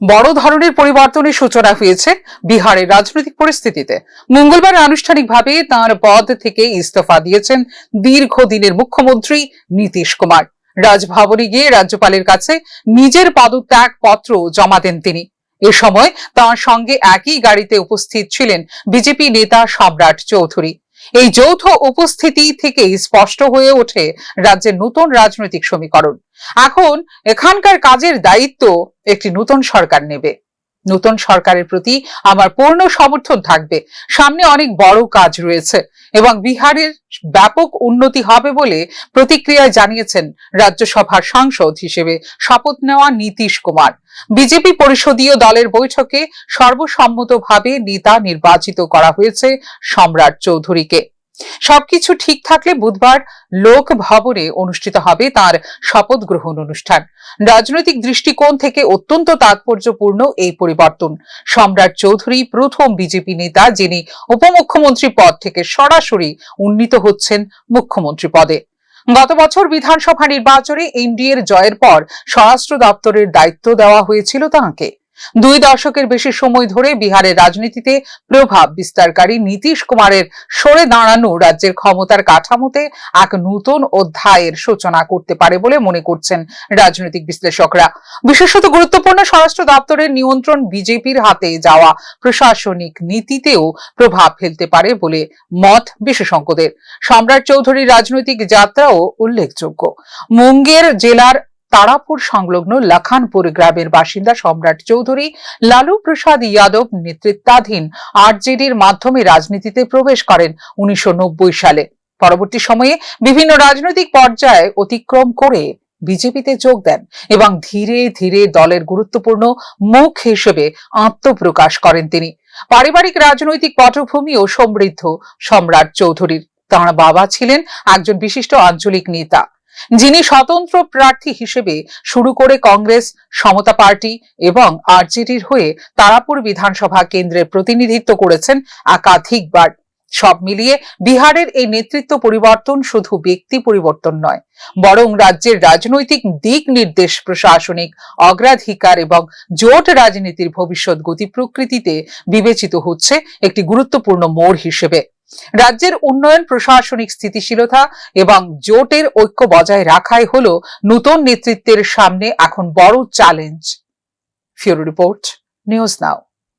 বড় ধরনের পরিবর্তনের সূচনা হয়েছে বিহারের রাজনৈতিক পরিস্থিতিতে। মঙ্গলবার আনুষ্ঠানিকভাবে তাঁর পদ থেকে ইস্তফা দিয়েছেন দীর্ঘদিনের মুখ্যমন্ত্রী নীতিশ কুমার। রাজভবনে গিয়ে রাজ্যপালের কাছে নিজের পদত্যাগ পত্র জমা দেন তিনি। এ সময় তাঁর সঙ্গে একই গাড়িতে উপস্থিত ছিলেন বিজেপি নেতা সম্রাট চৌধুরী। এই যৌথ উপস্থিতি থেকেই স্পষ্ট হয়ে ওঠে রাজ্যের নতুন রাজনৈতিক সমীকরণ। এখন এখানকার কাজের দায়িত্ব একটি নতুন সরকার নেবে। নতুন সরকারের প্রতি আমার পূর্ণ সমর্থন থাকবে। সামনে অনেক বড় কাজ রয়েছে এবং বিহারের ব্যাপক উন্নতি হবে বলে প্রতিক্রিয়ায় জানিয়েছেন রাজ্যসভার সাংসদ হিসেবে শপথ নেওয়া নীতিশ কুমার। বিজেপি পরিষদীয় দলের বৈঠকে সর্বসম্মতভাবে নেতা নির্বাচিত করা হয়েছে সম্রাট চৌধুরীকে। সবকিছু ঠিক থাকলে বুধবার লোক ভবনে অনুষ্ঠিত হবে তার শপথ গ্রহণ অনুষ্ঠান। রাজনৈতিক দৃষ্টিকোণ থেকে অত্যন্ত তাৎপর্যপূর্ণ এই পরিবর্তন। সম্রাট চৌধুরী প্রথম বিজেপি নেতা যিনি উপমুখ্যমন্ত্রী পদ থেকে সরাসরি উন্নীত হচ্ছেন মুখ্যমন্ত্রী পদে। গত বছর বিধানসভা নির্বাচনে এনডিএর জয়ের পর স্বরাষ্ট্র দপ্তরের দায়িত্ব দেওয়া হয়েছিল তাঁকে। 2 দশকের বেশি সময় ধরে বিহারের রাজনীতিতে প্রভাব বিস্তারকারী নীতিশ কুমারের সরে দাঁড়ানো রাজ্যের ক্ষমতার কাঠামোতে এক নতুন অধ্যায়ের সূচনা করতে পারে বলে মনে করছেন রাজনৈতিক বিশ্লেষকরা। বিশেষত গুরুত্বপূর্ণ স্বরাষ্ট্র দপ্তরের নিয়ন্ত্রণ বিজেপির হাতে যাওয়া প্রশাসনিক নীতিতেও প্রভাব ফেলতে পারে বলে মত বিশেষজ্ঞদের। সম্রাট চৌধুরীর রাজনৈতিক যাত্রাও উল্লেখযোগ্য। মুঙ্গের জেলার তারাপুর সংলগ্ন লখানপুর গ্রামের বাসিন্দা সম্রাট চৌধুরী লালু প্রসাদ যাদব নেতৃত্বাধীন আরজেডির মাধ্যমে রাজনীতিতে প্রবেশ করেন 1990 সালে। পরবর্তী সময়ে বিভিন্ন রাজনৈতিক পর্যায়ে অতিক্রম করে বিজেপিতে যোগ দেন এবং ধীরে ধীরে দলের গুরুত্বপূর্ণ মুখ হিসেবে আত্মপ্রকাশ করেন তিনি। পারিবারিক রাজনৈতিক পটভূমিও সমৃদ্ধ সম্রাট চৌধুরীর। তাঁর বাবা ছিলেন একজন বিশিষ্ট আঞ্চলিক নেতা, যিনি স্বতন্ত্র প্রার্থী হিসেবে শুরু করে কংগ্রেস, সমতা পার্টি এবং আরজেডির হয়ে তারাপুর বিধানসভা কেন্দ্রের প্রতিনিধিত্ব করেছেন একাধিকবার। সব মিলিয়ে বিহারের এই নেতৃত্ব পরিবর্তন শুধু ব্যক্তি পরিবর্তন নয়, বরং রাজ্যের রাজনৈতিক দিক নির্দেশ, প্রশাসনিক অগ্রাধিকার এবং জোট রাজনীতির ভবিষ্যৎ গতি প্রকৃতিতে বিবেচিত হচ্ছে একটি গুরুত্বপূর্ণ মোড় হিসেবে। রাজ্যের উন্নয়ন, প্রশাসনিক স্থিতিশীলতা এবং জোটের ঐক্য বজায় রাখাই হলো নতুন নেতৃত্বের সামনে এখন বড় চ্যালেঞ্জ। ফিউরো রিপোর্ট, নিউজ নাও।